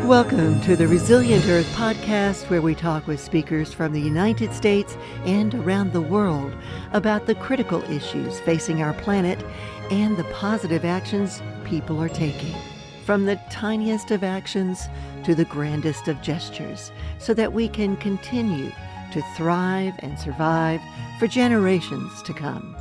Welcome to the Resilient Earth podcast, where we talk with speakers from the United States and around the world about the critical issues facing our planet and the positive actions people are taking. From the tiniest of actions to the grandest of gestures, so that we can continue to thrive and survive for generations to come.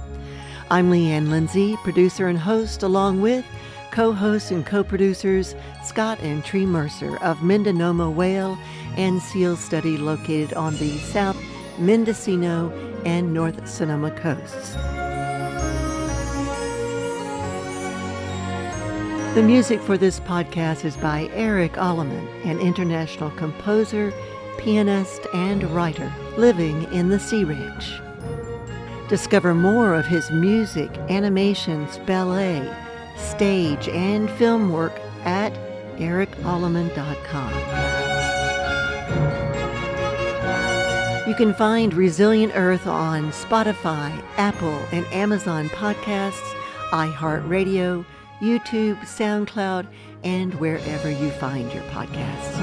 I'm Leanne Lindsay, producer and host, along with co-hosts and co-producers Scott and Tree Mercer of Mendonoma Whale and Seal Study, located on the South Mendocino and North Sonoma coasts. The music for this podcast is by Eric Alleman, an international composer, pianist, and writer living in the Sea Ridge. Discover more of his music, animations, ballet, stage, and film work at ericalleman.com. You can find Resilient Earth on Spotify, Apple, and Amazon podcasts, iHeartRadio, YouTube, SoundCloud, and wherever you find your podcasts.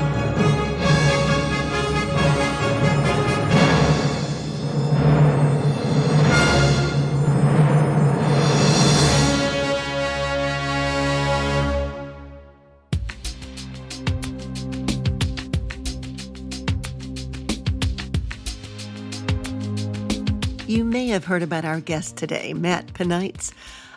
You may have heard about our guest today, Matt Panaitz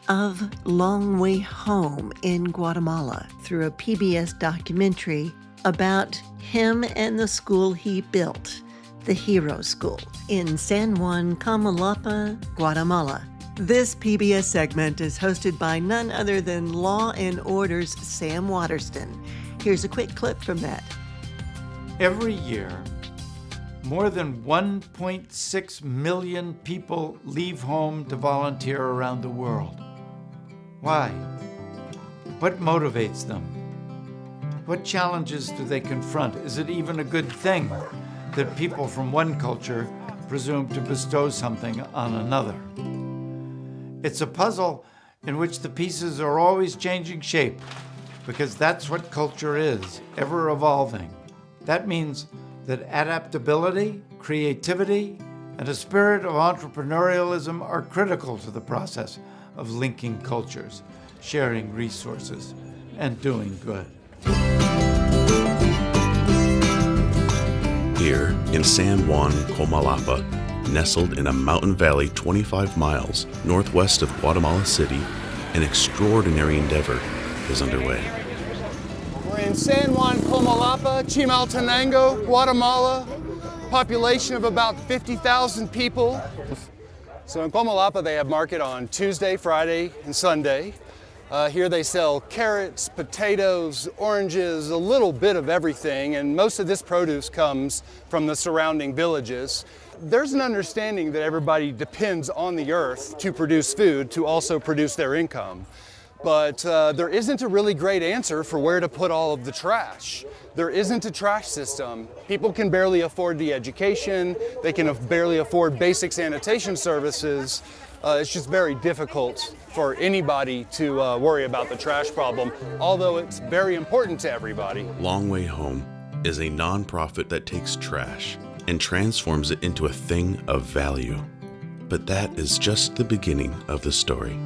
of Long Way Home in Guatemala, through a PBS documentary about him and the school he built, the Hero School, in San Juan Comalapa, Guatemala. This PBS segment is hosted by none other than Law and Order's Sam Waterston. Here's a quick clip from that. Every year, more than 1.6 million people leave home to volunteer around the world. Why? What motivates them? What challenges do they confront? Is it even a good thing that people from one culture presume to bestow something on another? It's a puzzle in which the pieces are always changing shape, because that's what culture is, ever evolving. That means that adaptability, creativity, and a spirit of entrepreneurialism are critical to the process of linking cultures, sharing resources, and doing good. Here in San Juan Comalapa, nestled in a mountain valley 25 miles northwest of Guatemala City, an extraordinary endeavor is underway. We're in San Juan Comalapa, Chimaltenango, Guatemala, population of about 50,000 people. So in Comalapa, they have market on Tuesday, Friday, and Sunday. Here they sell carrots, potatoes, oranges, a little bit of everything, and most of this produce comes from the surrounding villages. There's an understanding that everybody depends on the earth to produce food, to also produce their income. But there isn't a really great answer for where to put all of the trash. There isn't a trash system. People can barely afford the education. They can barely afford basic sanitation services. It's just very difficult for anybody to worry about the trash problem, although it's very important to everybody. Long Way Home is a nonprofit that takes trash and transforms it into a thing of value. But that is just the beginning of the story.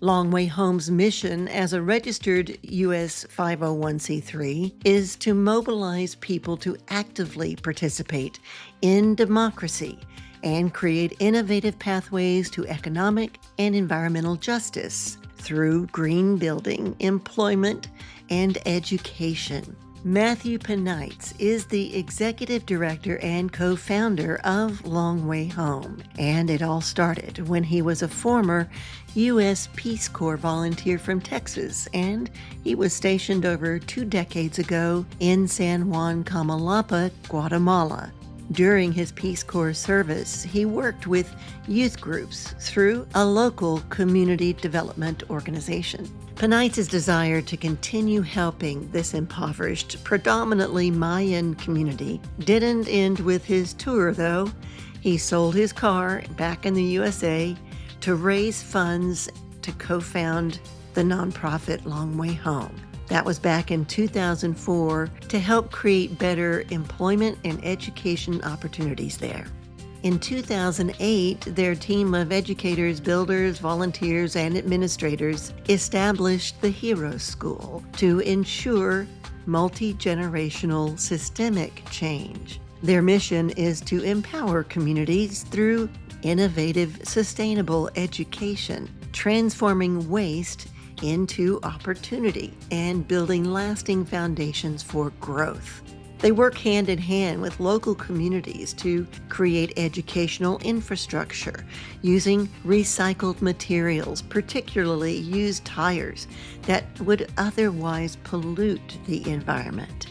Long Way Home's mission as a registered U.S. 501c3 is to mobilize people to actively participate in democracy and create innovative pathways to economic and environmental justice through green building, employment, and education. Matthew Panaitz is the executive director and co-founder of Long Way Home, and it all started when he was a former U.S. Peace Corps volunteer from Texas, and he was stationed over 2 decades ago in San Juan Comalapa, Guatemala. During his Peace Corps service, he worked with youth groups through a local community development organization. Panaitz's desire to continue helping this impoverished, predominantly Mayan community didn't end with his tour, though. He sold his car back in the USA to raise funds to co-found the nonprofit Long Way Home. That was back in 2004 to help create better employment and education opportunities there. In 2008, their team of educators, builders, volunteers, and administrators established the Hero School to ensure multi-generational systemic change. Their mission is to empower communities through innovative, sustainable education, transforming waste into opportunity and building lasting foundations for growth. They work hand in hand with local communities to create educational infrastructure using recycled materials, particularly used tires that would otherwise pollute the environment.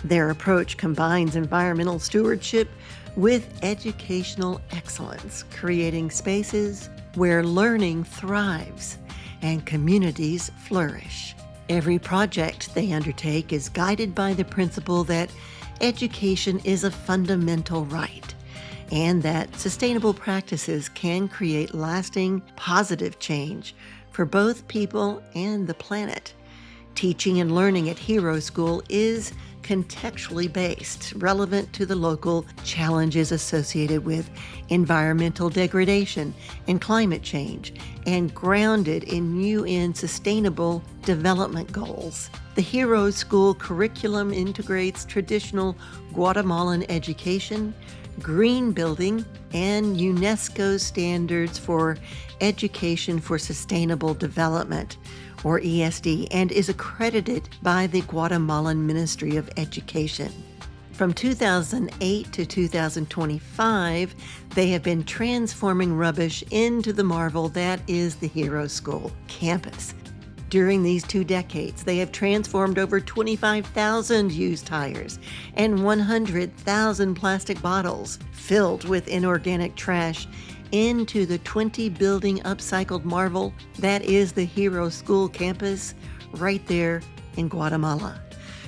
Their approach combines environmental stewardship with educational excellence, creating spaces where learning thrives and communities flourish. Every project they undertake is guided by the principle that education is a fundamental right and that sustainable practices can create lasting, positive change for both people and the planet. Teaching and learning at Hero School is contextually based, relevant to the local challenges associated with environmental degradation and climate change, and grounded in UN Sustainable Development Goals. The Hero School curriculum integrates traditional Guatemalan education, green building, and UNESCO standards for education for sustainable development, or ESD, and is accredited by the Guatemalan Ministry of Education. From 2008 to 2025, they have been transforming rubbish into the marvel that is the Hero School campus. During these 2 decades, they have transformed over 25,000 used tires and 100,000 plastic bottles filled with inorganic trash into the 20-building upcycled marvel that is the Hero School campus right there in Guatemala.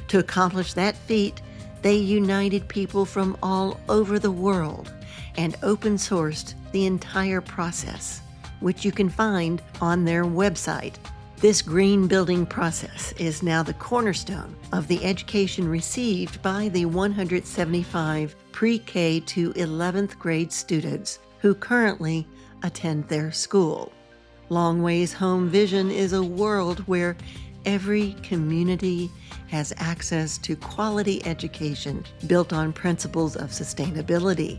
To accomplish that feat, they united people from all over the world and open-sourced the entire process, which you can find on their website. This green building process is now the cornerstone of the education received by the 175 pre-K to 11th grade students who currently attend their school. Long Way's Home vision is a world where every community has access to quality education built on principles of sustainability,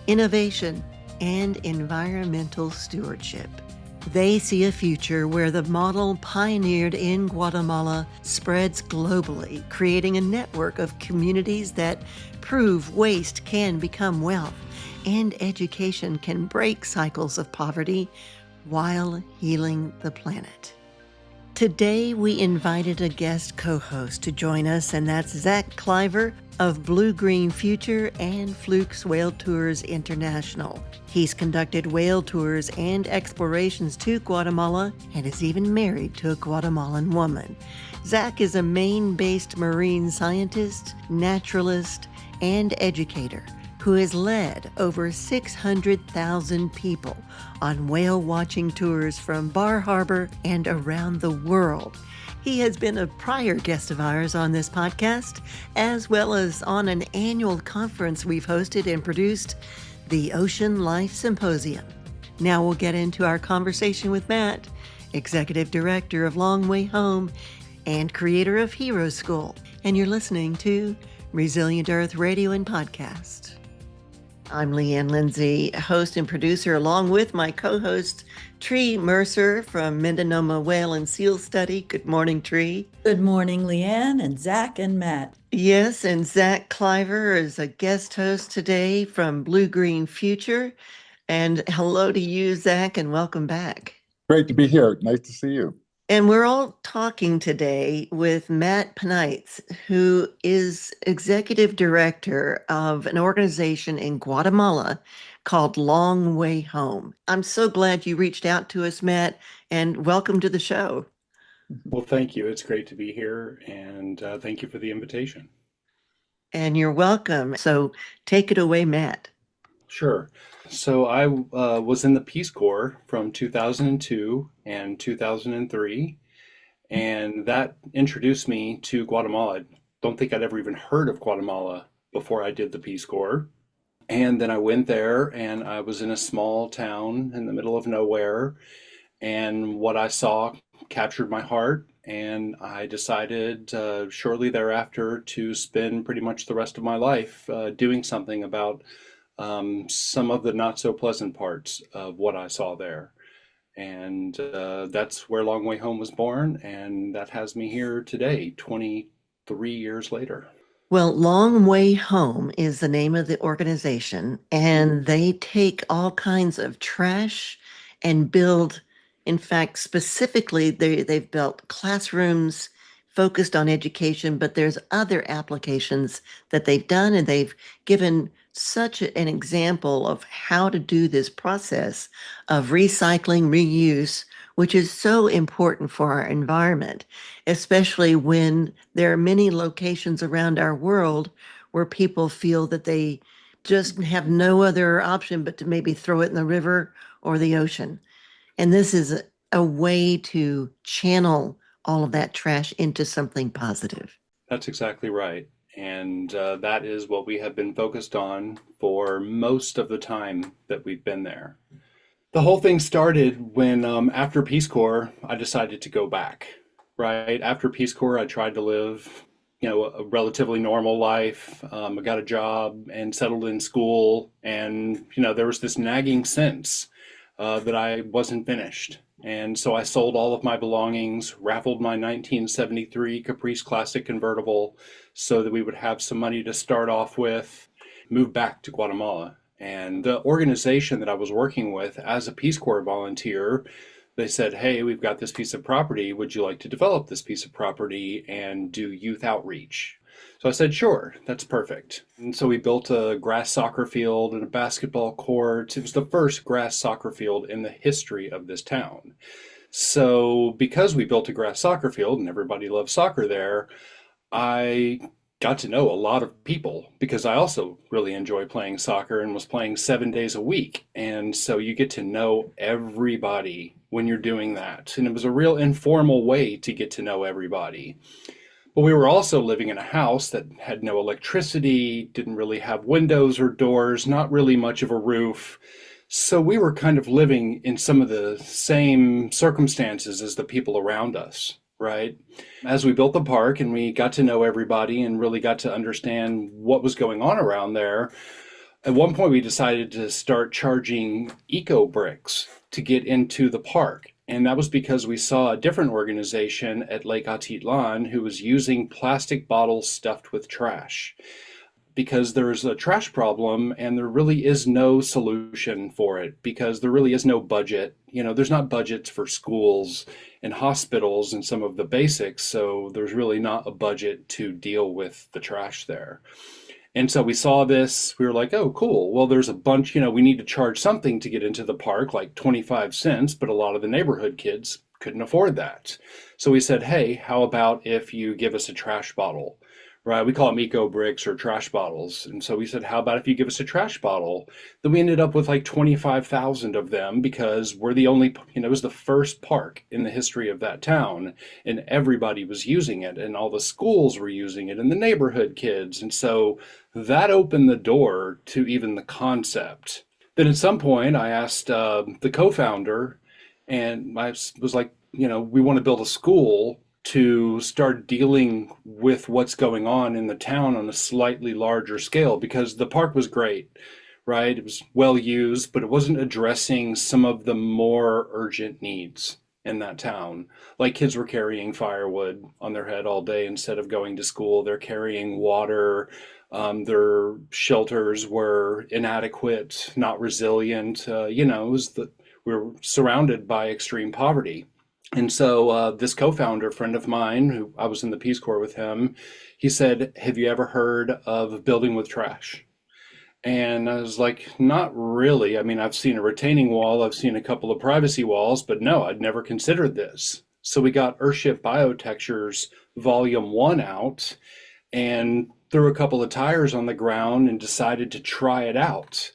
innovation, and environmental stewardship. They see a future where the model pioneered in Guatemala spreads globally, creating a network of communities that prove waste can become wealth and education can break cycles of poverty while healing the planet. Today, we invited a guest co-host to join us, and that's Zach Cliver of Blue Green Future and Flukes Whale Tours International. He's conducted whale tours and explorations to Guatemala and is even married to a Guatemalan woman. Zach is a Maine-based marine scientist, naturalist, and educator who has led over 600,000 people on whale watching tours from Bar Harbor and around the world. He has been a prior guest of ours on this podcast, as well as on an annual conference we've hosted and produced, the Ocean Life Symposium. Now we'll get into our conversation with Matt, Executive Director of Long Way Home and creator of Hero School. And you're listening to Resilient Earth Radio and Podcast. I'm Leanne Lindsay, host and producer, along with my co-host, Tree Mercer from Mendonoma Whale and Seal Study. Good morning, Tree. Good morning, Leanne and Zach and Matt. Yes, and Zach Cliver is a guest host today from Blue Green Future. And hello to you, Zach, and welcome back. Great to be here. Nice to see you. And we're all talking today with Matt Panaitz, who is executive director of an organization in Guatemala called Long Way Home. I'm so glad you reached out to us, Matt, and welcome to the show. Well, thank you. It's great to be here, and thank you for the invitation. And you're welcome. So take it away, Matt. Sure. So I was in the Peace Corps from 2002 and 2003, and that introduced me to Guatemala. I don't think I'd ever even heard of Guatemala before I did the Peace Corps. And then I went there and I was in a small town in the middle of nowhere, and what I saw captured my heart. And I decided shortly thereafter to spend pretty much the rest of my life doing something about some of the not so pleasant parts of what I saw there. And that's where Long Way Home was born. And that has me here today, 23 years later. Well, Long Way Home is the name of the organization, and they take all kinds of trash and build, in fact, specifically, they've built classrooms focused on education, but there's other applications that they've done, and they've given such an example of how to do this process of recycling, reuse, which is so important for our environment, especially when there are many locations around our world where people feel that they just have no other option but to maybe throw it in the river or the ocean. And this is a way to channel all of that trash into something positive. That's exactly right. And that is what we have been focused on for most of the time that we've been there. The whole thing started when, after Peace Corps, I decided to go back, right? After Peace Corps, I tried to live, a relatively normal life. I got a job and settled in school. And, there was this nagging sense that I wasn't finished. And so I sold all of my belongings, raffled my 1973 Caprice Classic convertible so that we would have some money to start off with, moved back to Guatemala. And the organization that I was working with as a Peace Corps volunteer, they said, hey, we've got this piece of property. Would you like to develop this piece of property and do youth outreach? So I said, sure, that's perfect. And so we built a grass soccer field and a basketball court. It was the first grass soccer field in the history of this town. So because we built a grass soccer field and everybody loves soccer there, I got to know a lot of people because I also really enjoy playing soccer and was playing 7 days a week. And so you get to know everybody when you're doing that. And it was a real informal way to get to know everybody. But we were also living in a house that had no electricity, didn't really have windows or doors, not really much of a roof. So we were kind of living in some of the same circumstances as the people around us, right? As we built the park and we got to know everybody and really got to understand what was going on around there, at one point we decided to start charging eco bricks to get into the park. And that was because we saw a different organization at Lake Atitlan who was using plastic bottles stuffed with trash. Because there's a trash problem and there really is no solution for it because there really is no budget. There's not budgets for schools and hospitals and some of the basics. So there's really not a budget to deal with the trash there. And so we saw this, we were like, oh, cool. Well, there's a bunch, we need to charge something to get into the park, like 25 cents, but a lot of the neighborhood kids couldn't afford that. So we said, hey, how about if you give us a trash bottle, right? We call them eco bricks or trash bottles. And so we said, how about if you give us a trash bottle? Then we ended up with like 25,000 of them because we're the only, it was the first park in the history of that town and everybody was using it and all the schools were using it and the neighborhood kids. And so that opened the door to even the concept. Then at some point I asked the co-founder and I was like, we want to build a school to start dealing with what's going on in the town on a slightly larger scale because the park was great, right? It was well used, but it wasn't addressing some of the more urgent needs in that town. Like kids were carrying firewood on their head all day instead of going to school. They're carrying water. Their shelters were inadequate, not resilient. It was we were surrounded by extreme poverty. And so this co-founder friend of mine, who I was in the Peace Corps with him, he said, have you ever heard of building with trash? And I was like, not really. I mean, I've seen a retaining wall, I've seen a couple of privacy walls, but no, I'd never considered this. So we got Earthship Biotextures Volume 1 out and threw a couple of tires on the ground and decided to try it out.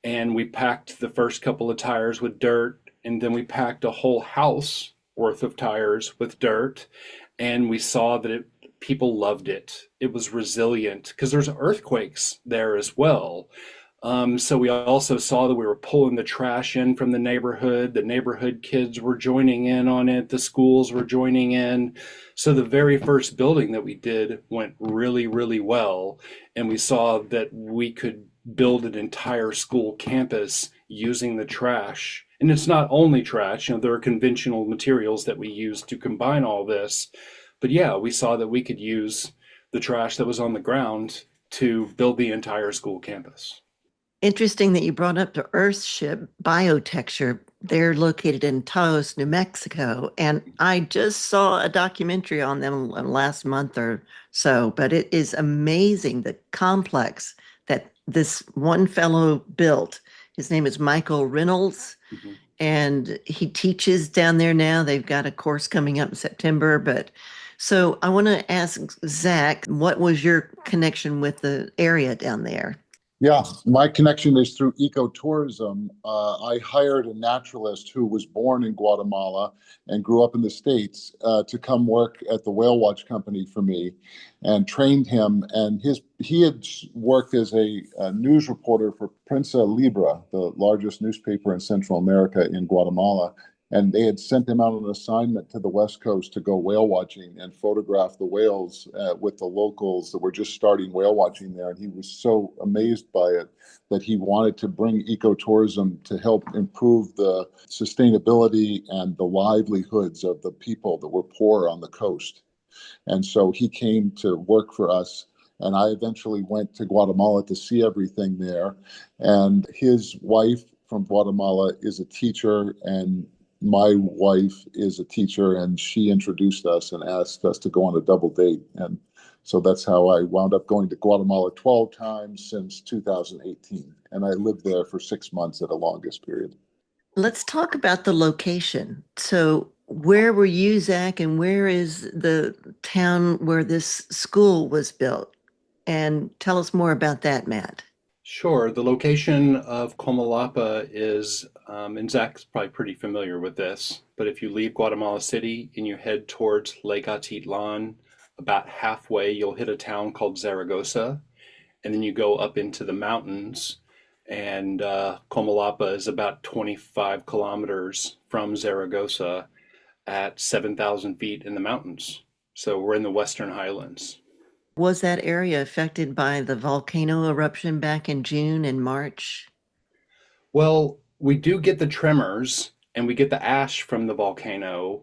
and we packed the first couple of tires with dirt, and then we packed a whole house worth of tires with dirt, and we saw that people loved it. It was resilient because there's earthquakes there as well. So we also saw that we were pulling the trash in from the neighborhood. The neighborhood kids were joining in on it. The schools were joining in. So the very first building that we did went really, really well. And we saw that we could build an entire school campus using the trash. And it's not only trash, there are conventional materials that we use to combine all this. But yeah, we saw that we could use the trash that was on the ground to build the entire school campus. Interesting that you brought up the Earthship Biotexture. They're located in Taos, New Mexico, and I just saw a documentary on them last month or so, but it is amazing the complex that this one fellow built. His name is Michael Reynolds, and he teaches down there now. They've got a course coming up in September, but so I want to ask Zach, what was your connection with the area down there? Yeah, my connection is through ecotourism. I hired a naturalist who was born in Guatemala and grew up in the States to come work at the whale watch company for me, and trained him. And he had worked as a news reporter for Prensa Libre, the largest newspaper in Central America in Guatemala. And they had sent him out on an assignment to the West Coast to go whale watching and photograph the whales with the locals that were just starting whale watching there. And he was so amazed by it that he wanted to bring ecotourism to help improve the sustainability and the livelihoods of the people that were poor on the coast. And so he came to work for us. And I eventually went to Guatemala to see everything there. And his wife from Guatemala is a teacher, and my wife is a teacher, and she introduced us and asked us to go on a double date. And so that's how I wound up going to Guatemala 12 times since 2018. And I lived there for 6 months at a longest period. Let's talk about the location. So where were you, Zach, and where is the town where this school was built? And tell us more about that, Matt. Sure. The location of Comalapa is, and Zach's probably pretty familiar with this, but if you leave Guatemala City and you head towards Lake Atitlan, about halfway you'll hit a town called Zaragoza, and then you go up into the mountains, and Comalapa is about 25 kilometers from Zaragoza at 7,000 feet in the mountains. So we're in the Western Highlands. Was that area affected by the volcano eruption back in June and March? Well, we do get the tremors and we get the ash from the volcano,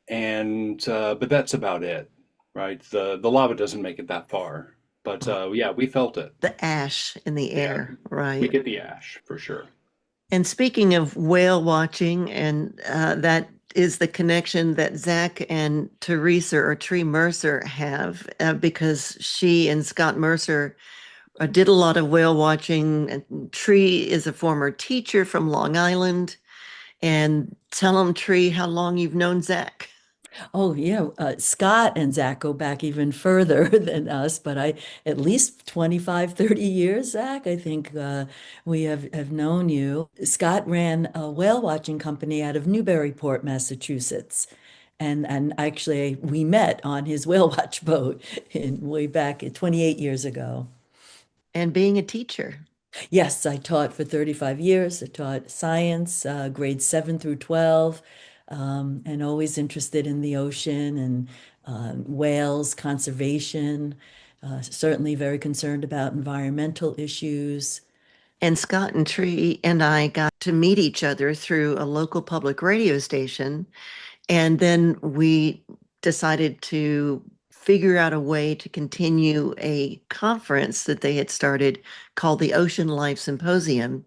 and but that's about it, right? The lava doesn't make it that far, but yeah, we felt it. The ash in the air, We right? get the ash for sure. And speaking of whale watching, and that is the connection that Zach and Teresa or Tree Mercer have, because she and Scott Mercer did a lot of whale watching. And Tree is a former teacher from Long Island. And tell them, Tree, how long you've known Zach. Oh, yeah. Scott and Zach go back even further than us, but at least 25, 30 years, Zach, I think we have known you. Scott ran a whale watching company out of Newburyport, Massachusetts. And actually, we met on his whale watch boat way back 28 years ago. And being a teacher. Yes, I taught for 35 years. I taught science, grades 7 through 12. And always interested in the ocean and whales, conservation, certainly very concerned about environmental issues. And Scott and Tree and I got to meet each other through a local public radio station. And then we decided to figure out a way to continue a conference that they had started called the Ocean Life Symposium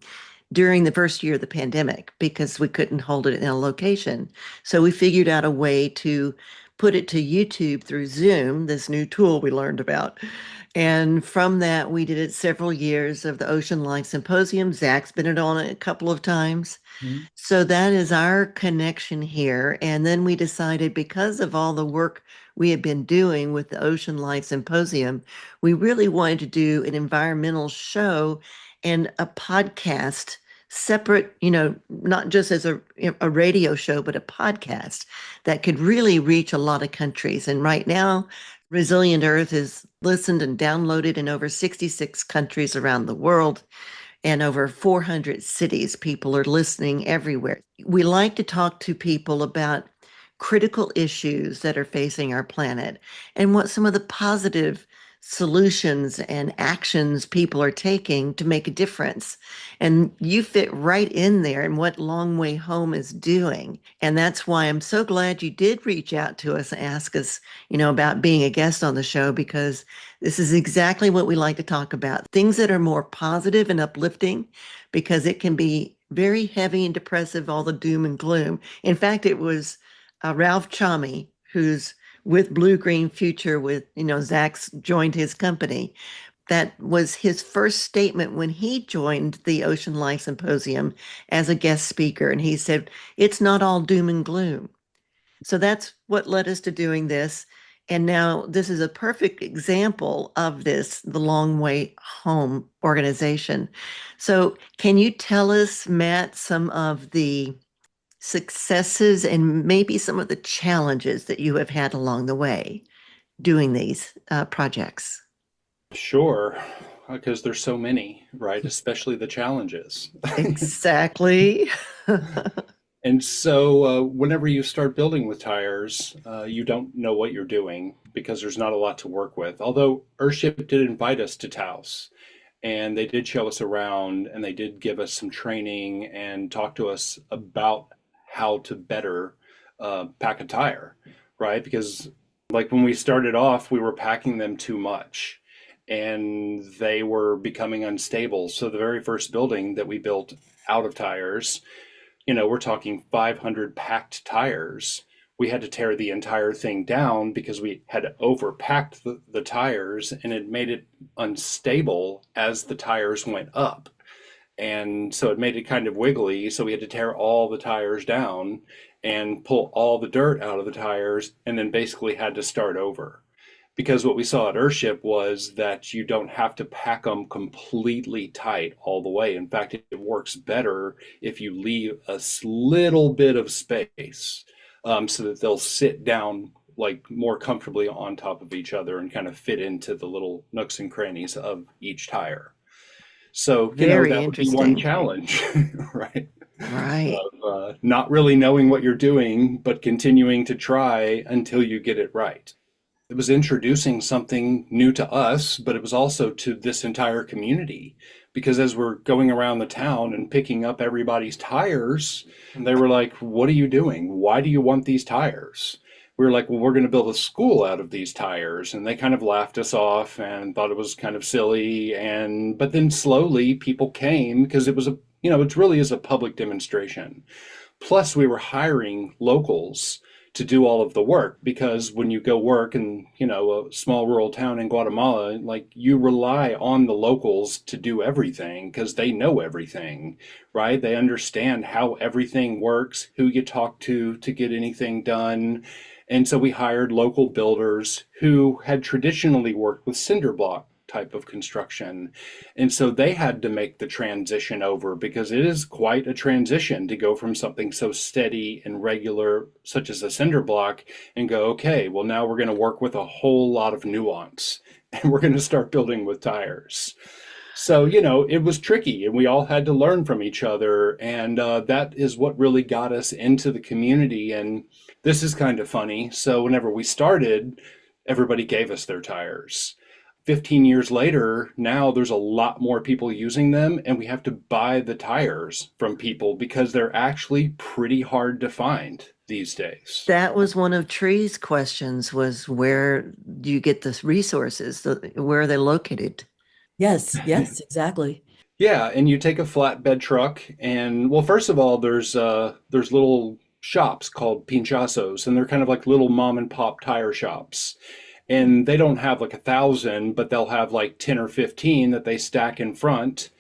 during the first year of the pandemic, because we couldn't hold it in a location. So we figured out a way to put it to YouTube through Zoom, this new tool we learned about. And from that, we did it several years of the Ocean Life Symposium. Zach's been on it a couple of times. Mm-hmm. So that is our connection here. And then we decided, because of all the work we had been doing with the Ocean Life Symposium, we really wanted to do an environmental show and a podcast separate, not just as a radio show, but a podcast that could really reach a lot of countries. And right now, Resilient Earth is listened and downloaded in over 66 countries around the world and over 400 cities. People are listening everywhere. We like to talk to people about critical issues that are facing our planet and what some of the positive solutions and actions people are taking to make a difference. And you fit right in there in what Long Way Home is doing. And that's why I'm so glad you did reach out to us and ask us, about being a guest on the show, because this is exactly what we like to talk about. Things that are more positive and uplifting, because it can be very heavy and depressive, all the doom and gloom. In fact, it was Ralph Chami, who's with Blue Green Future with, Zach's joined his company. That was his first statement when he joined the Ocean Life Symposium as a guest speaker. And he said, it's not all doom and gloom. So that's what led us to doing this. And now this is a perfect example of this, the Long Way Home organization. So can you tell us, Matt, some of the successes and maybe some of the challenges that you have had along the way doing these projects? Sure, because there's so many, right? Especially the challenges. Exactly. And so whenever you start building with tires, you don't know what you're doing because there's not a lot to work with. Although Earthship did invite us to Taos, and they did show us around, and they did give us some training and talk to us about how to better pack a tire, right? Because like when we started off, we were packing them too much and they were becoming unstable. So the very first building that we built out of tires, we're talking 500 packed tires. We had to tear the entire thing down because we had overpacked the tires, and it made it unstable as the tires went up. And so it made it kind of wiggly. So we had to tear all the tires down and pull all the dirt out of the tires, and then basically had to start over. Because what we saw at Earthship was that you don't have to pack them completely tight all the way. In fact, it works better if you leave a little bit of space so that they'll sit down like more comfortably on top of each other and kind of fit into the little nooks and crannies of each tire. So, Very that would be one challenge, right? Right. Of not really knowing what you're doing, but continuing to try until you get it right. It was introducing something new to us, but it was also to this entire community, because as we're going around the town and picking up everybody's tires, they were like, what are you doing? Why do you want these tires? We were like, well, we're going to build a school out of these tires. And they kind of laughed us off and thought it was kind of silly. But then slowly people came because it was it really is a public demonstration. Plus we were hiring locals to do all of the work, because when you go work in, a small rural town in Guatemala, like you rely on the locals to do everything because they know everything, right? They understand how everything works, who you talk to get anything done. And so we hired local builders who had traditionally worked with cinder block type of construction. And so they had to make the transition over, because it is quite a transition to go from something so steady and regular, such as a cinder block, and go, okay, well, now we're going to work with a whole lot of nuance and we're going to start building with tires. So, it was tricky, and we all had to learn from each other. And that is what really got us into the community. And this is kind of funny. So whenever we started, everybody gave us their tires. 15 years later, now there's a lot more people using them, and we have to buy the tires from people because they're actually pretty hard to find these days. That was one of Tree's questions, was where do you get the resources? Where are they located? Yes, exactly. Yeah, and you take a flatbed truck, and well, first of all, there's little shops called pinchazos, and they're kind of like little mom and pop tire shops. And they don't have like 1,000, but they'll have like 10 or 15 that they stack in front,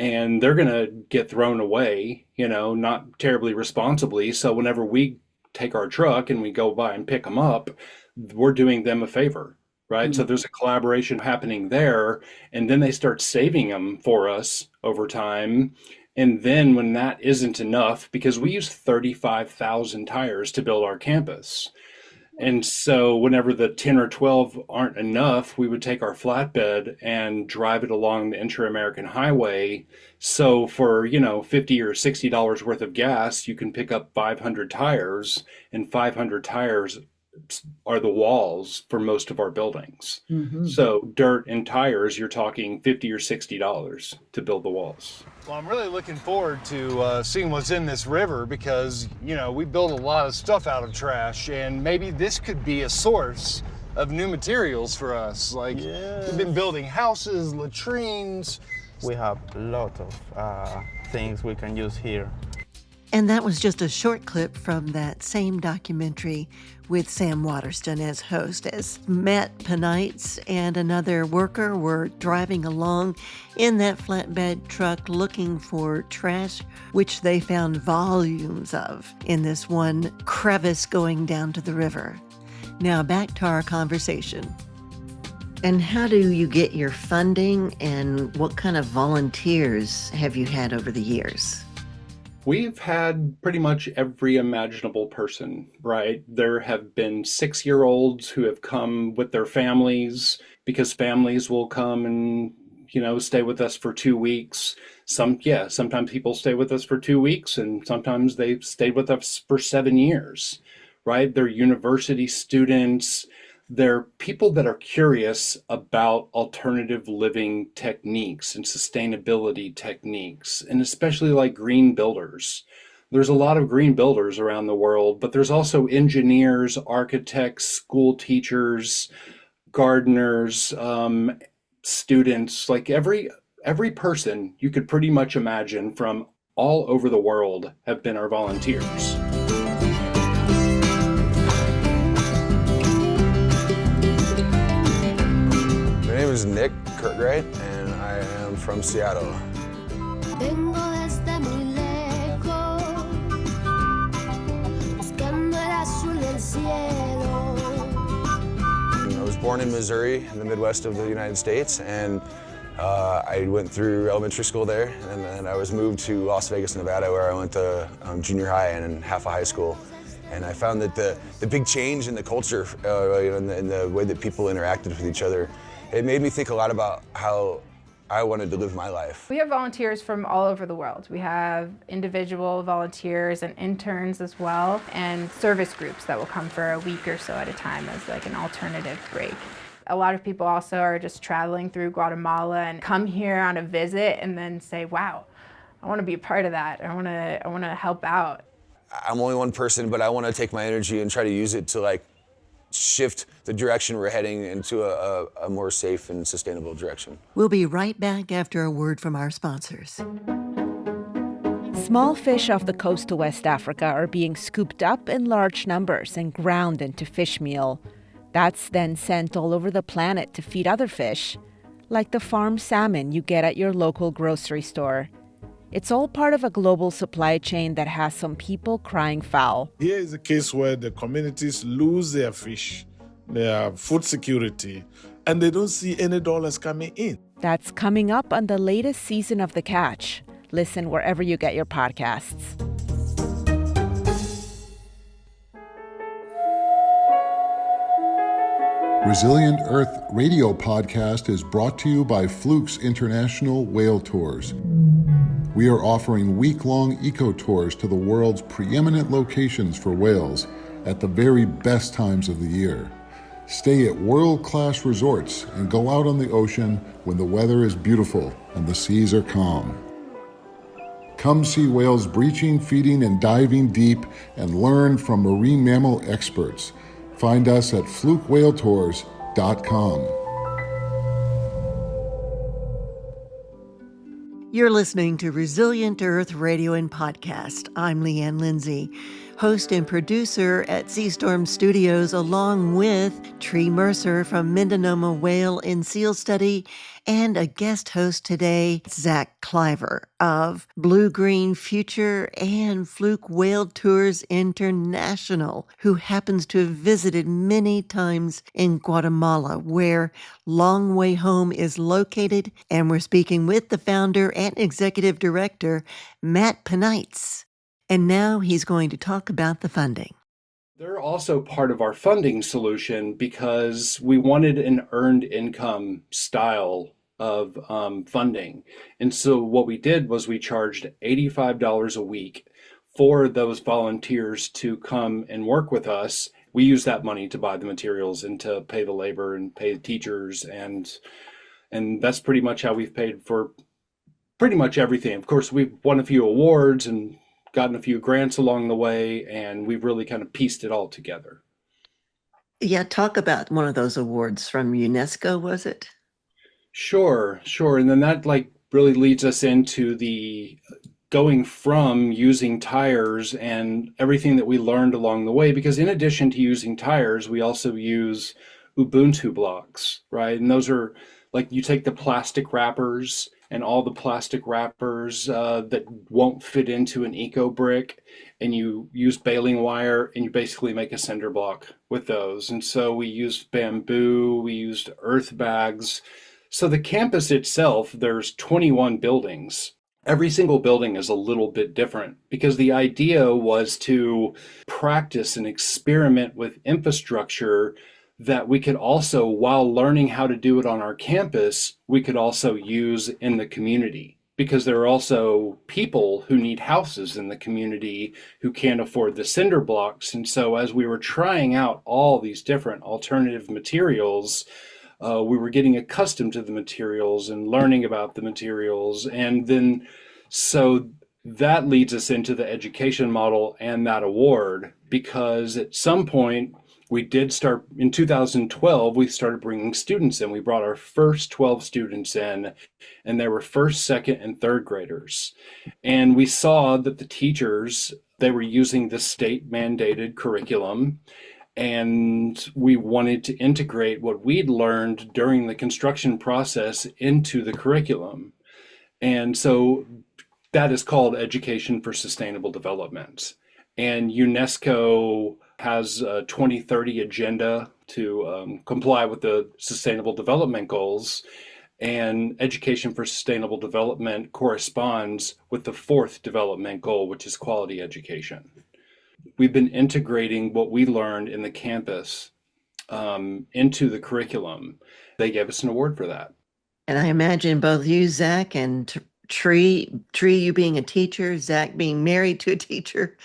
and they're going to get thrown away, not terribly responsibly. So whenever we take our truck and we go by and pick them up, we're doing them a favor, right? So there's a collaboration happening there, and then they start saving them for us over time. And then when that isn't enough, because we use 35,000 tires to build our campus. And so whenever the 10 or 12 aren't enough, we would take our flatbed and drive it along the Inter-American Highway. So for, $50 or $60 worth of gas, you can pick up 500 tires, and 500 tires are the walls for most of our buildings. So dirt and tires, you're talking $50 or $60 to build the walls. Well, I'm really looking forward to seeing what's in this river because, we build a lot of stuff out of trash, and maybe this could be a source of new materials for us. Like, we've been building houses, latrines. We have a lot of things we can use here. And that was just a short clip from that same documentary with Sam Waterston as host, as Matt Panaitz and another worker were driving along in that flatbed truck looking for trash, which they found volumes of in this one crevice going down to the river. Now back to our conversation. And how do you get your funding, and what kind of volunteers have you had over the years? We've had pretty much every imaginable person, right? There have been 6-year-olds who have come with their families, because families will come and, stay with us for 2 weeks. Sometimes people stay with us for 2 weeks, and sometimes they've stayed with us for 7 years, right? They're university students. They're people that are curious about alternative living techniques and sustainability techniques, and especially like green builders. There's a lot of green builders around the world, but there's also engineers, architects, school teachers, gardeners, students, like every person you could pretty much imagine from all over the world have been our volunteers. My name is Nick Kirkgright, and I am from Seattle. I was born in Missouri, in the Midwest of the United States, and I went through elementary school there, and then I was moved to Las Vegas, Nevada, where I went to junior high and half a high school. And I found that the big change in the culture, in the way that people interacted with each other, it made me think a lot about how I wanted to live my life. We have volunteers from all over the world. We have individual volunteers and interns as well, and service groups that will come for a week or so at a time as like an alternative break. A lot of people also are just traveling through Guatemala and come here on a visit and then say, wow, I want to be a part of that. I want to help out. I'm only one person, but I want to take my energy and try to use it to shift the direction we're heading into a more safe and sustainable direction. We'll be right back after a word from our sponsors. Small fish off the coast of West Africa are being scooped up in large numbers and ground into fish meal. That's then sent all over the planet to feed other fish, like the farm salmon you get at your local grocery store. It's all part of a global supply chain that has some people crying foul. Here is a case where the communities lose their fish, their food security, and they don't see any dollars coming in. That's coming up on the latest season of The Catch. Listen wherever you get your podcasts. Resilient Earth radio podcast is brought to you by Fluke's International Whale Tours. We are offering week-long eco-tours to the world's preeminent locations for whales at the very best times of the year. Stay at world-class resorts and go out on the ocean when the weather is beautiful and the seas are calm. Come see whales breaching, feeding, and diving deep and learn from marine mammal experts. Find us at flukewhaletours.com. You're listening to Resilient Earth Radio and Podcast. I'm Leanne Lindsay. host and producer at Seastorm Studios, along with Tree Mercer from Mindanoma Whale and Seal Study, and a guest host today, Zach Cliver of Blue Green Future and Fluke Whale Tours International, who happens to have visited many times in Guatemala, where Long Way Home is located. And we're speaking with the founder and executive director, Matt Panaitz. And now he's going to talk about the funding. They're also part of our funding solution because we wanted an earned income style of funding. And so what we did was we charged $85 a week for those volunteers to come and work with us. We use that money to buy the materials and to pay the labor and pay the teachers. And that's pretty much how we've paid for pretty much everything. Of course, we've won a few awards and gotten a few grants along the way, and we've really kind of pieced it all together. Yeah, talk about one of those awards from UNESCO, was it? Sure. And then that really leads us into the going from using tires and everything that we learned along the way, because in addition to using tires, we also use Ubuntu blocks, right? And those are you take the plastic wrappers and all the plastic wrappers that won't fit into an eco brick, and you use baling wire, and you basically make a cinder block with those. And so we used bamboo, we used earth bags. So the campus itself, there's 21 buildings. Every single building is a little bit different because the idea was to practice and experiment with infrastructure that we could also, while learning how to do it on our campus, we could also use in the community, because there are also people who need houses in the community who can't afford the cinder blocks. And so as we were trying out all these different alternative materials, we were getting accustomed to the materials and learning about the materials. And then so that leads us into the education model and that award, because at some point we did start in 2012, we started bringing students in. We brought our first 12 students in, and they were first, second, and third graders. And we saw that the teachers, they were using the state mandated curriculum, and we wanted to integrate what we'd learned during the construction process into the curriculum. And so that is called Education for Sustainable Development. And UNESCO has a 2030 agenda to comply with the Sustainable Development Goals. And Education for Sustainable Development corresponds with the fourth development goal, which is quality education. We've been integrating what we learned in the campus into the curriculum. They gave us an award for that. And I imagine both you, Zach, and Tree, you being a teacher, Zach being married to a teacher,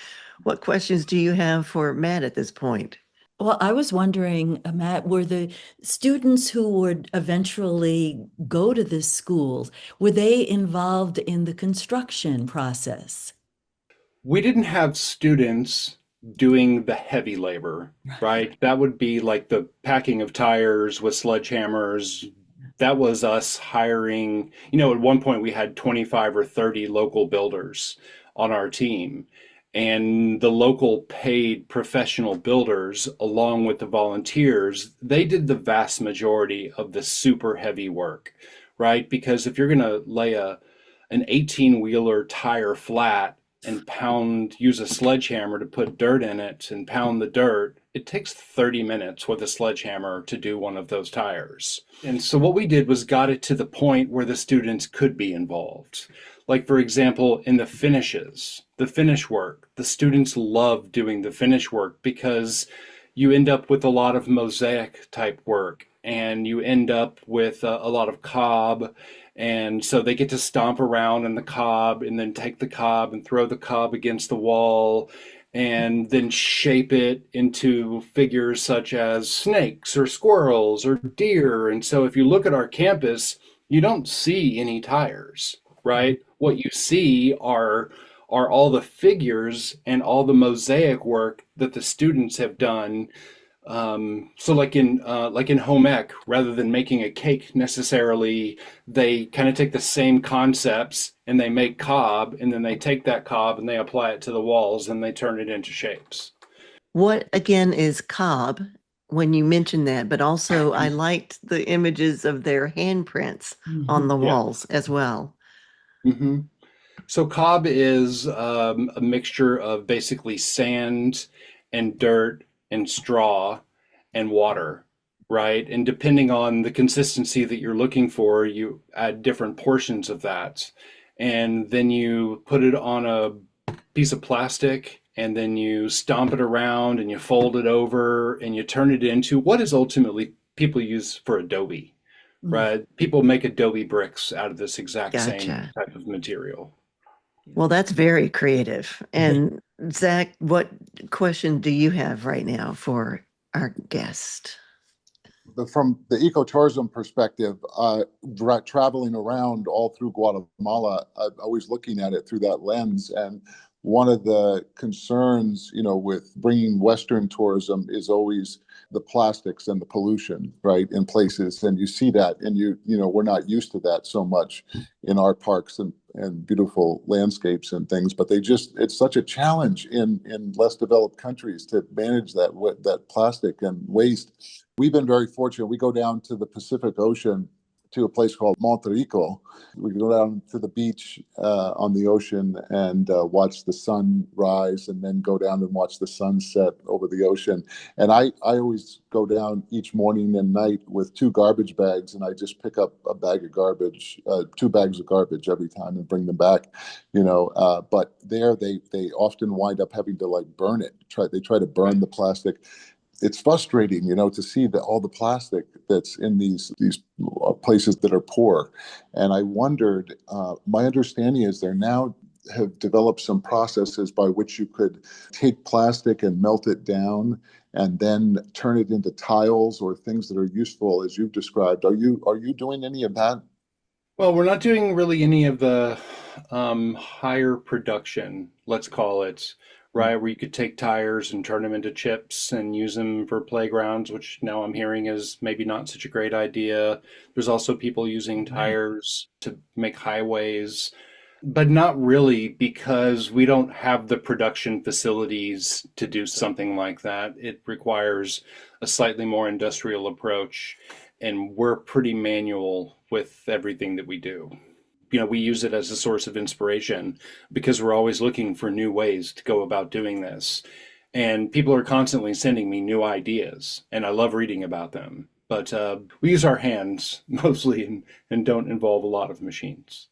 what questions do you have for Matt at this point? Well, I was wondering, Matt, were the students who would eventually go to this school, were they involved in the construction process? We didn't have students doing the heavy labor, right? That would be like the packing of tires with sledgehammers. That was us hiring, at one point we had 25 or 30 local builders on our team. And the local paid professional builders, along with the volunteers, they did the vast majority of the super heavy work, right? Because if you're going to lay an 18-wheeler tire flat and use a sledgehammer to put dirt in it and pound the dirt, it takes 30 minutes with a sledgehammer to do one of those tires. And so what we did was got it to the point where the students could be involved. Like, for example, in the finishes, the finish work, the students love doing the finish work because you end up with a lot of mosaic type work, and you end up with a lot of cob. And so they get to stomp around in the cob and then take the cob and throw the cob against the wall and then shape it into figures such as snakes or squirrels or deer. And so if you look at our campus, you don't see any tires, right? What you see are all the figures and all the mosaic work that the students have done So like in home ec, rather than making a cake necessarily, they kind of take the same concepts and they make cob, and then they take that cob and they apply it to the walls and they turn it into shapes. What again is cob when you mentioned that, but also I liked the images of their handprints on the Yeah. walls as well. hmm So cob is a mixture of basically sand and dirt and straw and water, right? And depending on the consistency that you're looking for, you add different portions of that. And then you put it on a piece of plastic, and then you stomp it around and you fold it over and you turn it into what is ultimately people use for adobe, right? People make adobe bricks out of this exact same Gotcha. type of material. Well, that's very creative. And Zach, what question do you have right now for our guest? From the ecotourism perspective, traveling around all through Guatemala, I'm always looking at it through that lens. And one of the concerns, with bringing Western tourism is always the plastics and the pollution, right, in places. And you see that, and we're not used to that so much in our parks and beautiful landscapes and things, but it's such a challenge in less developed countries to manage that plastic and waste. We've been very fortunate. We go down to the Pacific Ocean to a place called Monterrico. We go down to the beach on the ocean and watch the sun rise, and then go down and watch the sunset over the ocean. And I always go down each morning and night with 2 garbage bags, and I just pick up a bag of garbage, 2 bags of garbage every time, and bring them back. But there they often wind up having to burn it. They try to burn the plastic. It's frustrating, to see all the plastic that's in these places that are poor. And I wondered, my understanding is there now have developed some processes by which you could take plastic and melt it down and then turn it into tiles or things that are useful, as you've described. Are you doing any of that? Well, we're not doing really any of the higher production, let's call it, right? Where you could take tires and turn them into chips and use them for playgrounds, which now I'm hearing is maybe not such a great idea. There's also people using tires to make highways, but not really, because we don't have the production facilities to do something like that. It requires a slightly more industrial approach, and we're pretty manual with everything that we do. We use it as a source of inspiration because we're always looking for new ways to go about doing this. And people are constantly sending me new ideas, and I love reading about them. But we use our hands mostly and don't involve a lot of machines.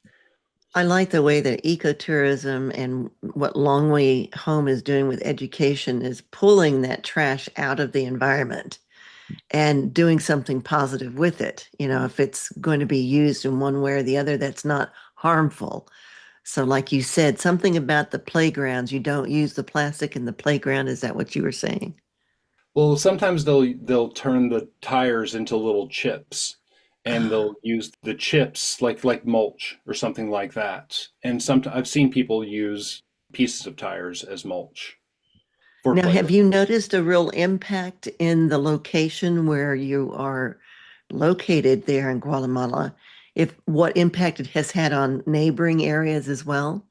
I like the way that ecotourism and what Long Way Home is doing with education is pulling that trash out of the environment and doing something positive with it. If it's going to be used in one way or the other, that's not harmful. So like you said, something about the playgrounds, you don't use the plastic in the playground. Is that what you were saying? Well, sometimes they'll turn the tires into little chips, and they'll use the chips like mulch or something like that. And I've seen people use pieces of tires as mulch. Now, have you noticed a real impact in the location where you are located there in Guatemala? What impact it has had on neighboring areas as well?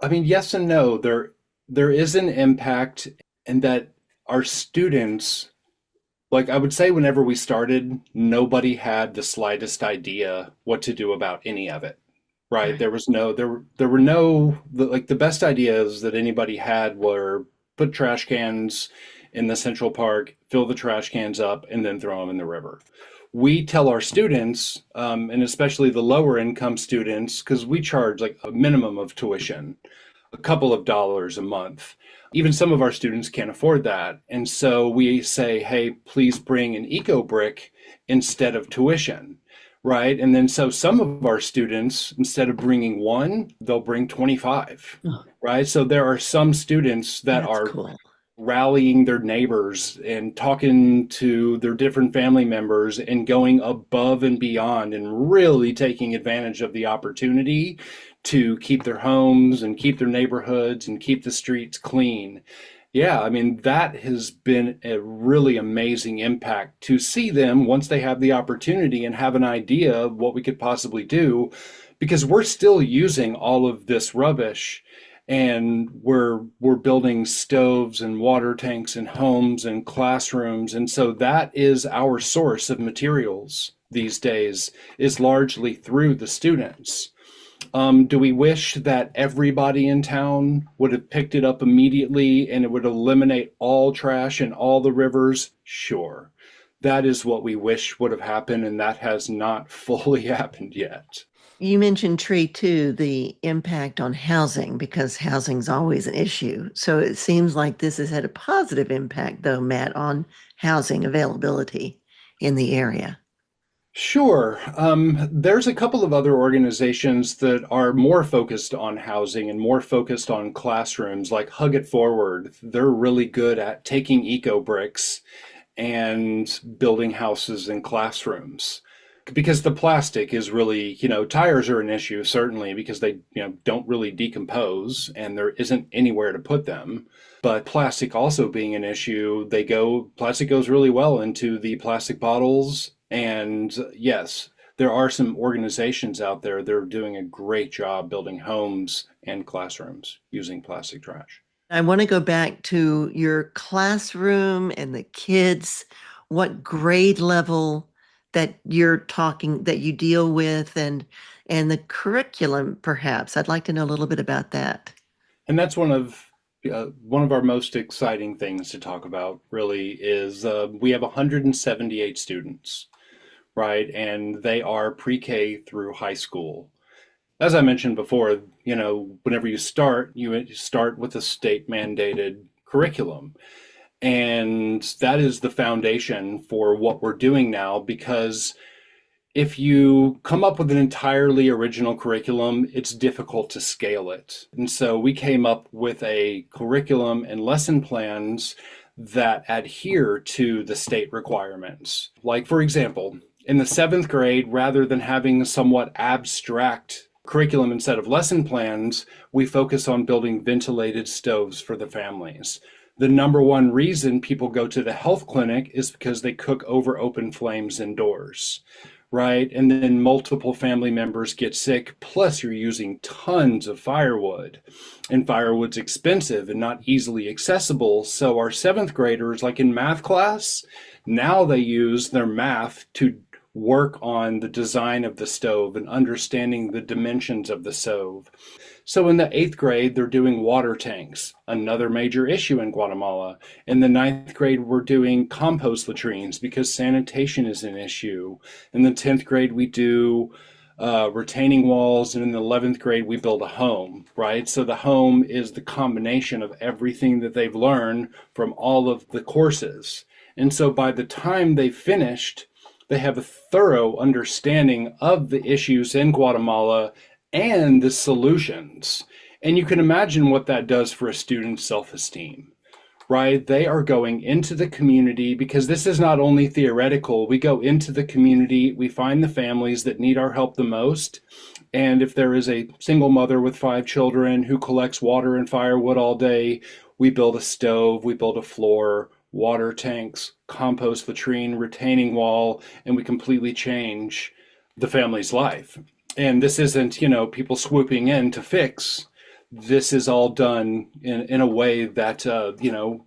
I mean, yes and no. There is an impact in that our students, I would say whenever we started, nobody had the slightest idea what to do about any of it. Right? There were no the best ideas that anybody had were put trash cans in the Central Park, fill the trash cans up, and then throw them in the river. We tell our students, and especially the lower income students, because we charge a minimum of tuition, a couple of dollars a month. Even some of our students can't afford that. And so we say, hey, please bring an eco brick instead of tuition. Right. And then so some of our students, instead of bringing 1, they'll bring 25. Right. So there are some students that are cool. Rallying their neighbors and talking to their different family members and going above and beyond and really taking advantage of the opportunity to keep their homes and keep their neighborhoods and keep the streets clean. Yeah, I mean, that has been a really amazing impact to see them once they have the opportunity and have an idea of what we could possibly do, because we're still using all of this rubbish and we're building stoves and water tanks and homes and classrooms. And so that is our source of materials these days, is largely through the students. Do we wish that everybody in town would have picked it up immediately and it would eliminate all trash in all the rivers? Sure. That is what we wish would have happened, and that has not fully happened yet. You mentioned tree too, the impact on housing, because housing's always an issue. So it seems like this has had a positive impact, though, Matt, on housing availability in the area. Sure. There's a couple of other organizations that are more focused on housing and more focused on classrooms, like Hug It Forward. They're really good at taking eco bricks and building houses and classrooms. Because the plastic is really, tires are an issue, certainly, because they, don't really decompose and there isn't anywhere to put them. But plastic also being an issue, plastic goes really well into the plastic bottles. And yes, there are some organizations out there that are doing a great job building homes and classrooms using plastic trash. I want to go back to your classroom and the kids, what grade level that you deal with, and the curriculum, perhaps. I'd like to know a little bit about that. And that's one of our most exciting things to talk about, really, is we have 178 students, right? And they are pre-K through high school. As I mentioned before, whenever you start with a state mandated curriculum. And that is the foundation for what we're doing now, because if you come up with an entirely original curriculum, it's difficult to scale it. And so we came up with a curriculum and lesson plans that adhere to the state requirements. Like, for example, in the 7th grade, rather than having a somewhat abstract curriculum instead of lesson plans, we focus on building ventilated stoves for the families. The number one reason people go to the health clinic is because they cook over open flames indoors, right? And then multiple family members get sick, plus you're using tons of firewood. And firewood's expensive and not easily accessible. So our 7th graders, like in math class, now they use their math to work on the design of the stove and understanding the dimensions of the stove. So in the 8th grade, they're doing water tanks, another major issue in Guatemala. In the 9th grade, we're doing compost latrines because sanitation is an issue. In the 10th grade, we do retaining walls. And in the 11th grade, we build a home, right? So the home is the combination of everything that they've learned from all of the courses. And so by the time they've finished, they have a thorough understanding of the issues in Guatemala and the solutions. And you can imagine what that does for a student's self-esteem, right? They are going into the community, because this is not only theoretical. We go into the community, we find the families that need our help the most. And if there is a single mother with 5 children who collects water and firewood all day, we build a stove, we build a floor, water tanks, compost latrine, retaining wall, and we completely change the family's life. And this isn't, people swooping in to fix. This is all done in a way that,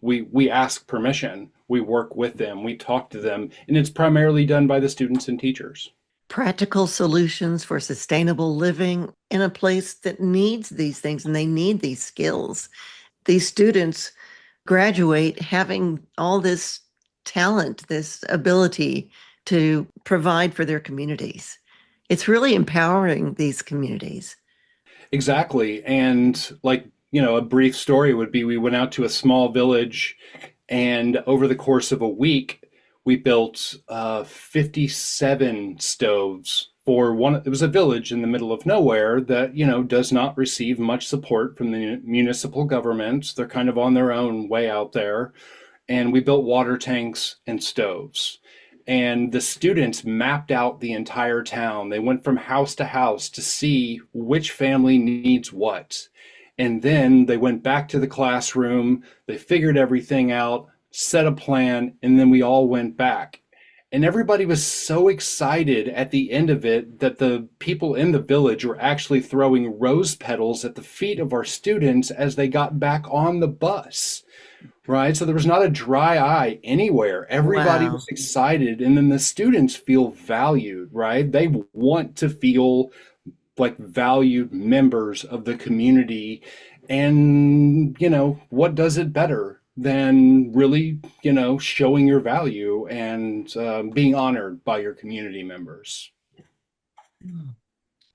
we ask permission. We work with them. We talk to them. And it's primarily done by the students and teachers. Practical solutions for sustainable living in a place that needs these things, and they need these skills. These students graduate having all this talent, this ability to provide for their communities. It's really empowering these communities. Exactly. And a brief story would be, we went out to a small village, and over the course of a week, we built 57 stoves for one. It was a village in the middle of nowhere that, does not receive much support from the municipal governments. They're kind of on their own way out there. And we built water tanks and stoves. And the students mapped out the entire town. They went from house to house to see which family needs what. And then they went back to the classroom, they figured everything out, set a plan, and then we all went back. And everybody was so excited at the end of it that the people in the village were actually throwing rose petals at the feet of our students as they got back on the bus, right? So there was not a dry eye anywhere. Everybody Wow. was excited. And then the students feel valued, right? They want to feel like valued members of the community. And, what does it better than really, showing your value and being honored by your community members? What a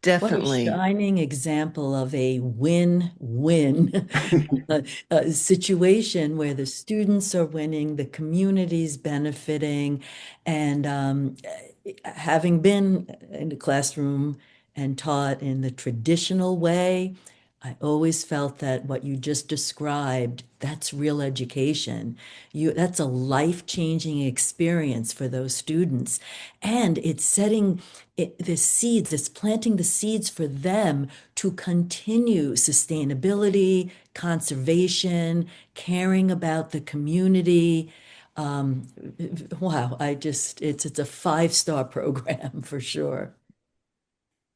Definitely. shining example of a win-win situation where the students are winning, the community's benefiting, and having been in the classroom and taught in the traditional way, I always felt that what you just described, that's real education. That's a life-changing experience for those students. And it's setting the seeds, it's planting the seeds for them to continue sustainability, conservation, caring about the community. Wow, it's a 5-star program for sure.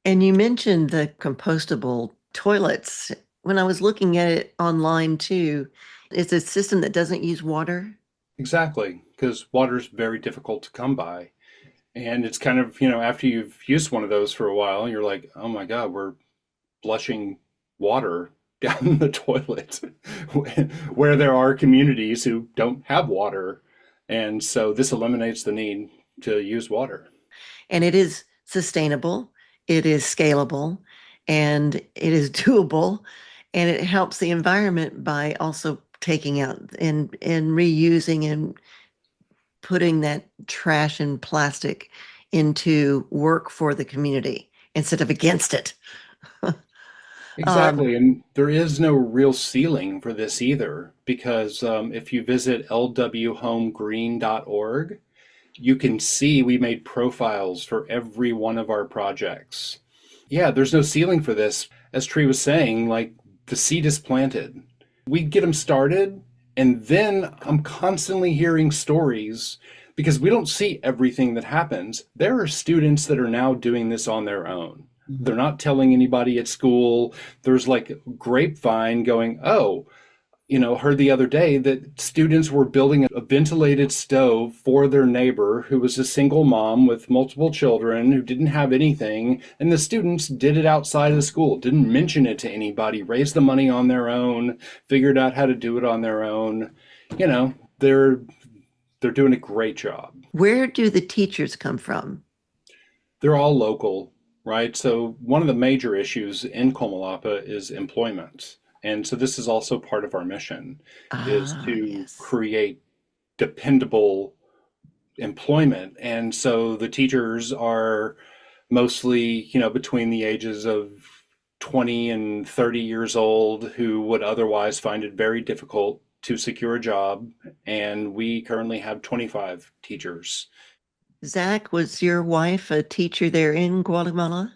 And you mentioned the compostable toilets. When I was looking at it online too, it's a system that doesn't use water. Exactly, because water is very difficult to come by. And it's kind of, after you've used one of those for a while, you're like, oh my God, we're flushing water down the toilet where there are communities who don't have water. And so this eliminates the need to use water. And it is sustainable, it is scalable, and it is doable, and it helps the environment by also taking out and reusing and putting that trash and plastic into work for the community instead of against it. Exactly. And there is no real ceiling for this either, because if you visit lwhomegreen.org, you can see we made profiles for every one of our projects. Yeah, there's no ceiling for this. As Tree was saying, like the seed is planted. We get them started, and then I'm constantly hearing stories because we don't see everything that happens. There are students that are now doing this on their own. They're not telling anybody at school. There's like grapevine going, oh, heard the other day that students were building a ventilated stove for their neighbor who was a single mom with multiple children who didn't have anything. And the students did it outside of the school, didn't mention it to anybody, raised the money on their own, figured out how to do it on their own. They're doing a great job. Where do the teachers come from? They're all local, right? So one of the major issues in Comalapa is employment. And so this is also part of our mission, is to create dependable employment. And so the teachers are mostly, between the ages of 20 and 30 years old who would otherwise find it very difficult to secure a job. And we currently have 25 teachers. Zach, was your wife a teacher there in Guatemala?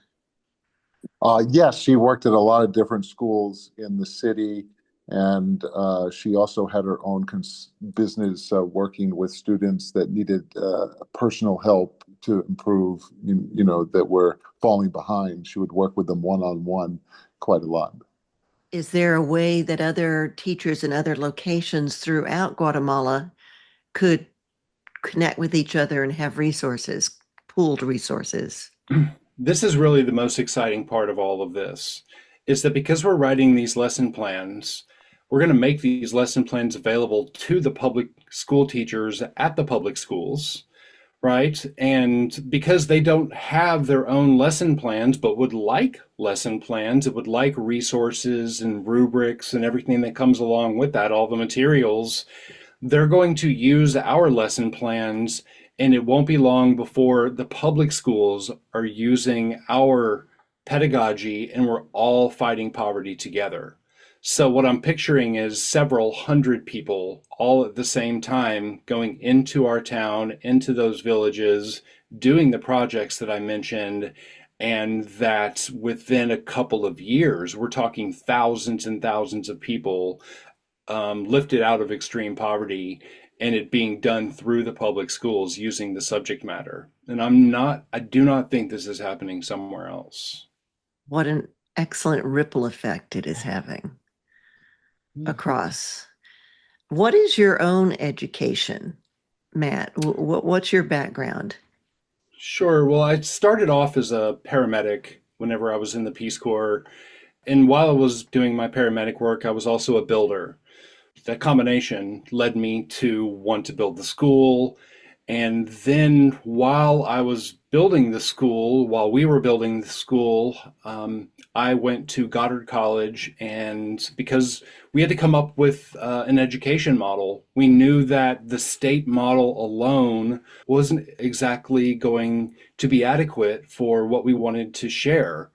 Yes, she worked at a lot of different schools in the city, and she also had her own business working with students that needed personal help to improve, that were falling behind. She would work with them one-on-one quite a lot. Is there a way that other teachers in other locations throughout Guatemala could connect with each other and have resources, pooled resources? This is really the most exciting part of all of this, is that because we're writing these lesson plans, we're going to make these lesson plans available to the public school teachers at the public schools, right? And because they don't have their own lesson plans, but would like lesson plans, it would like resources and rubrics and everything that comes along with that, all the materials, they're going to use our lesson plans. And it won't be long before the public schools are using our pedagogy and we're all fighting poverty together. So what I'm picturing is several hundred people all at the same time going into our town, into those villages, doing the projects that I mentioned, and that within a couple of years, we're talking thousands and thousands of people lifted out of extreme poverty, and it being done through the public schools using the subject matter. And I do not think this is happening somewhere else. What an excellent ripple effect it is having across. What is your own education, Matt? What's your background? Sure. Well, I started off as a paramedic whenever I was in the Peace Corps. And while I was doing my paramedic work, I was also a builder. That combination led me to want to build the school. And then while I was building the school, while we were building the school, I went to Goddard College, and because we had to come up with an education model, we knew that the state model alone wasn't exactly going to be adequate for what we wanted to share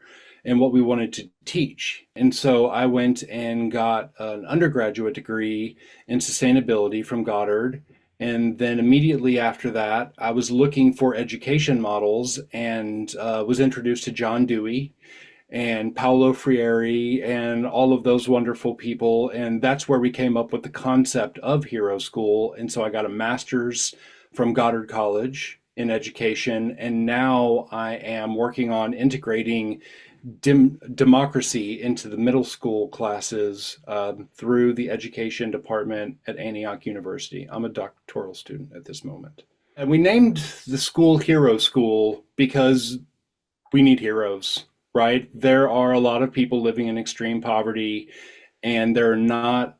and what we wanted to teach. And so I went and got an undergraduate degree in sustainability from Goddard. And then immediately after that, I was looking for education models and was introduced to John Dewey and Paulo Freire and all of those wonderful people. And that's where we came up with the concept of Hero School. And so I got a master's from Goddard College in education. And now I am working on integrating democracy into the middle school classes through the education department at Antioch University. I'm a doctoral student at this moment. And we named the school Hero School because we need heroes, right? There are a lot of people living in extreme poverty, and there are not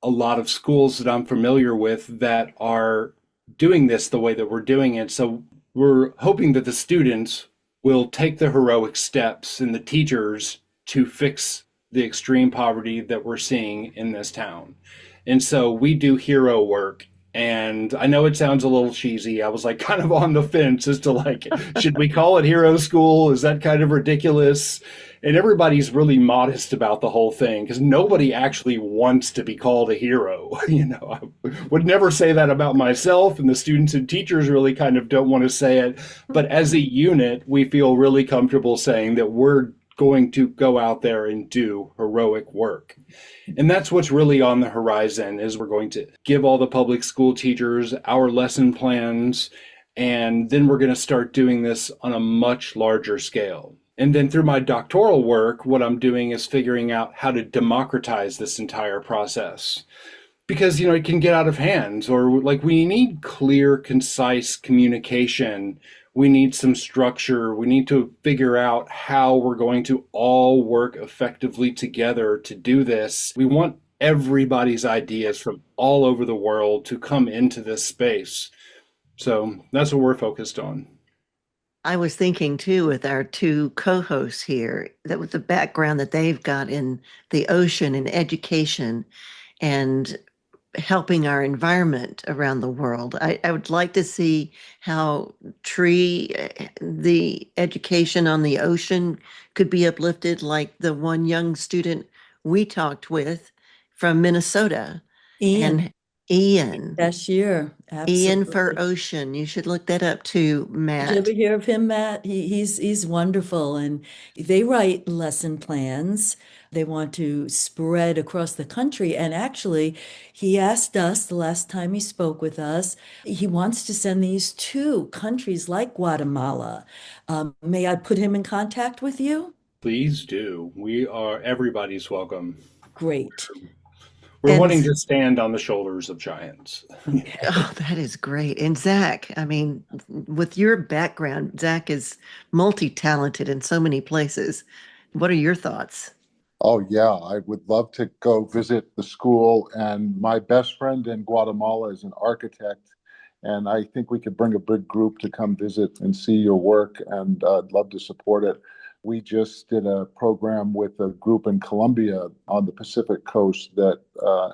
a lot of schools that I'm familiar with that are doing this the way that we're doing it. So we're hoping that the students will take the heroic steps and the teachers to fix the extreme poverty that we're seeing in this town. And so we do hero work. And I know it sounds a little cheesy. I was like kind of on the fence as to like, should we call it Hero School? Is that kind of ridiculous? And everybody's really modest about the whole thing because nobody actually wants to be called a hero. You know, I would never say that about myself, and the students and teachers really kind of don't want to say it. But as a unit, we feel really comfortable saying that we're going to go out there and do heroic work. And that's what's really on the horizon, is we're going to give all the public school teachers our lesson plans, and then we're going to start doing this on a much larger scale. And then through my doctoral work, what I'm doing is figuring out how to democratize this entire process. Because, you know, it can get out of hand, or like we need clear, concise communication. We need some structure. We need to figure out how we're going to all work effectively together to do this. We want everybody's ideas from all over the world to come into this space. So that's what we're focused on. I was thinking too, with our two co-hosts here, that with the background that they've got in the ocean and education and helping our environment around the world, I would like to see how the education on the ocean could be uplifted, like the one young student we talked with from Minnesota. Ian. Bashir, absolutely. Ian for Ocean. You should look that up too, Matt. Did you ever hear of him, Matt? He's wonderful, and they write lesson plans. They want to spread across the country. And actually, he asked us the last time he spoke with us, he wants to send these to countries like Guatemala. May I put him in contact with you? Please do. Everybody's welcome. Great. We're wanting to stand on the shoulders of giants. Oh, that is great. And Zach, I mean, with your background, Zach is multi-talented in so many places. What are your thoughts? Oh, yeah, I would love to go visit the school. And my best friend in Guatemala is an architect. And I think we could bring a big group to come visit and see your work. And I'd love to support it. We just did a program with a group in Colombia on the Pacific coast that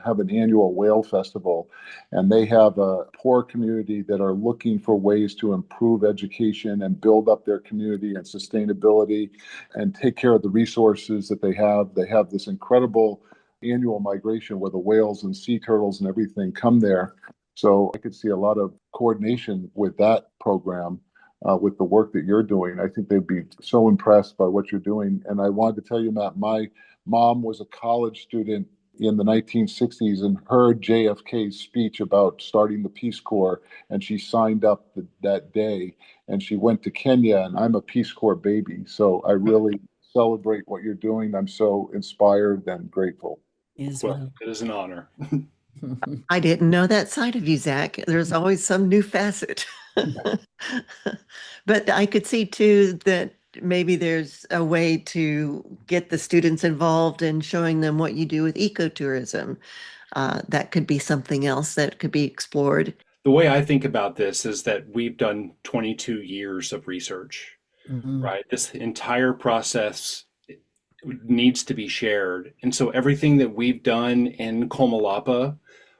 have an annual whale festival. And they have a poor community that are looking for ways to improve education and build up their community and sustainability and take care of the resources that they have. They have this incredible annual migration where the whales and sea turtles and everything come there. So I could see a lot of coordination with that program. with the work that you're doing. I think they'd be so impressed by what you're doing. And I wanted to tell you, Matt, my mom was a college student in the 1960s and heard JFK's speech about starting the Peace Corps, and she signed up that day, and she went to Kenya, and I'm a Peace Corps baby. So I really celebrate what you're doing. I'm so inspired and grateful. Well, it is an honor. I didn't know that side of you, Zach. There's always some new facet. But I could see too that maybe there's a way to get the students involved in showing them what you do with ecotourism. That could be something else that could be explored. The way I think about this is that we've done 22 years of research, right? This entire process needs to be shared. And so everything that we've done in Comalapa,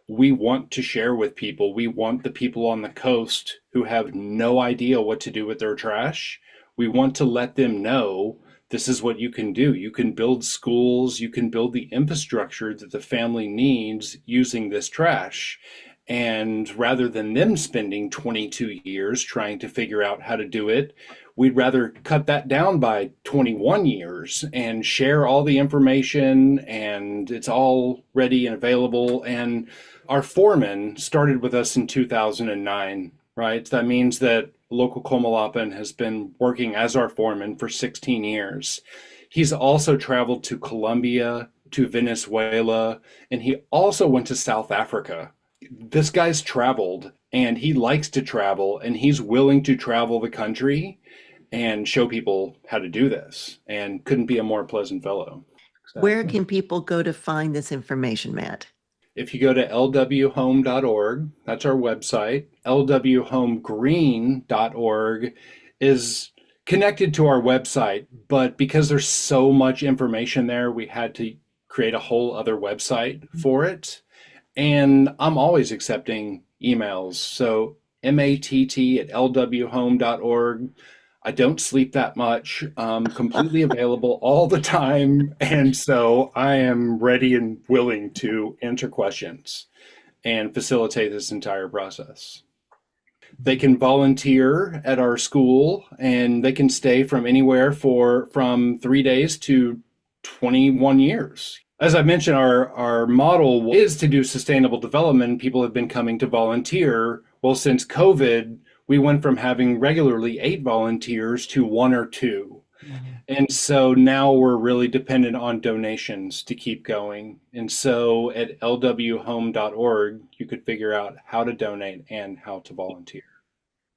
we want to share with people. We want the people on the coast who have no idea what to do with their trash. We want to let them know this is what you can do. You can build schools, you can build the infrastructure that the family needs using this trash. And rather than them spending 22 years trying to figure out how to do it, we'd rather cut that down by 21 years and share all the information, and it's all ready and available. And our foreman started with us in 2009, right? That means that local Comalapan has been working as our foreman for 16 years. He's also traveled to Colombia, to Venezuela, and he also went to South Africa. This guy's traveled, and he likes to travel, and he's willing to travel the country and show people how to do this, and couldn't be a more pleasant fellow. Where can people go to find this information, Matt? If you go to lwhome.org, that's our website. lwhomegreen.org is connected to our website, but because there's so much information there, we had to create a whole other website for it. And I'm always accepting emails. So matt@lwhome.org. I don't sleep that much. Completely available all the time. And so I am ready and willing to answer questions and facilitate this entire process. They can volunteer at our school, and they can stay from anywhere from 3 days to 21 years. As I mentioned, our model is to do sustainable development. People have been coming to volunteer. Well, since COVID, we went from having regularly 8 volunteers to 1 or 2. And so now we're really dependent on donations to keep going. And so at lwhome.org, you could figure out how to donate and how to volunteer.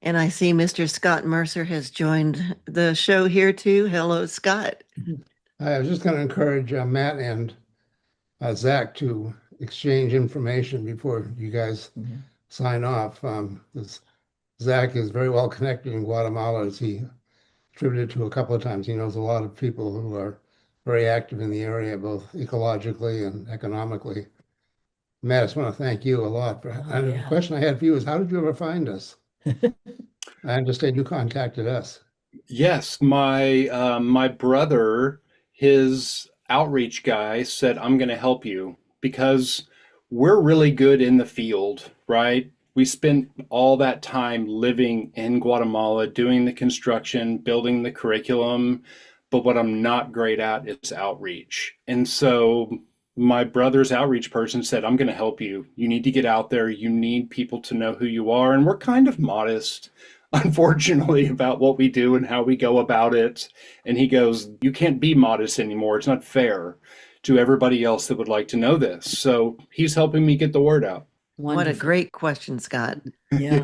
And I see Mr. Scott Mercer has joined the show here too. Hello, Scott. I was just going to encourage Matt and Zach to exchange information before you guys sign off. Zach is very well connected in Guatemala, as he attributed to a couple of times. He knows a lot of people who are very active in the area, both ecologically and economically. Matt, I just want to thank you a lot. The question I had for you is, how did you ever find us? I understand you contacted us. Yes, my brother, his outreach guy, said, I'm going to help you because we're really good in the field, right? We spent all that time living in Guatemala, doing the construction, building the curriculum, but what I'm not great at is outreach. And so my brother's outreach person said, I'm going to help you. You need to get out there. You need people to know who you are. And we're kind of modest, unfortunately, about what we do and how we go about it. And he goes, you can't be modest anymore. It's not fair to everybody else that would like to know this. So he's helping me get the word out. Wonderful. What a great question, Scott. Yeah.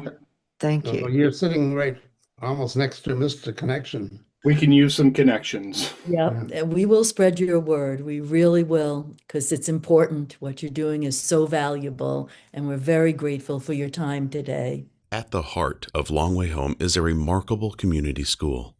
Thank you. You're sitting right almost next to Mr. Connection. We can use some connections. Yeah, we will spread your word. We really will, because it's important. What you're doing is so valuable, and we're very grateful for your time today. At the heart of Long Way Home is a remarkable community school,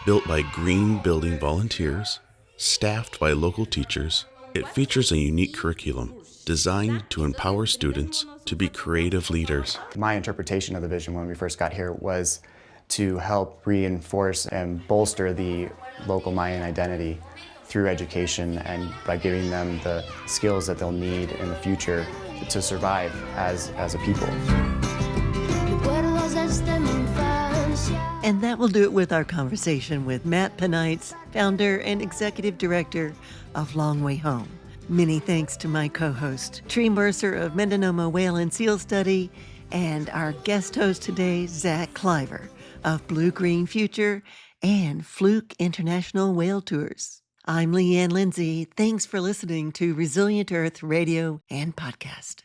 built by green building volunteers, staffed by local teachers. It features a unique curriculum designed to empower students to be creative leaders. My interpretation of the vision when we first got here was to help reinforce and bolster the local Mayan identity through education and by giving them the skills that they'll need in the future to survive as a people. And that that will do it with our conversation with Matt Panaitz, founder and executive director of Long Way Home. Many thanks to my co-host, Tree Mercer of Mendonoma Whale and Seal Study, and our guest host today, Zach Cliver of Blue Green Future and Fluke International Whale Tours. I'm Leanne Lindsay. Thanks for listening to Resilient Earth Radio and Podcast.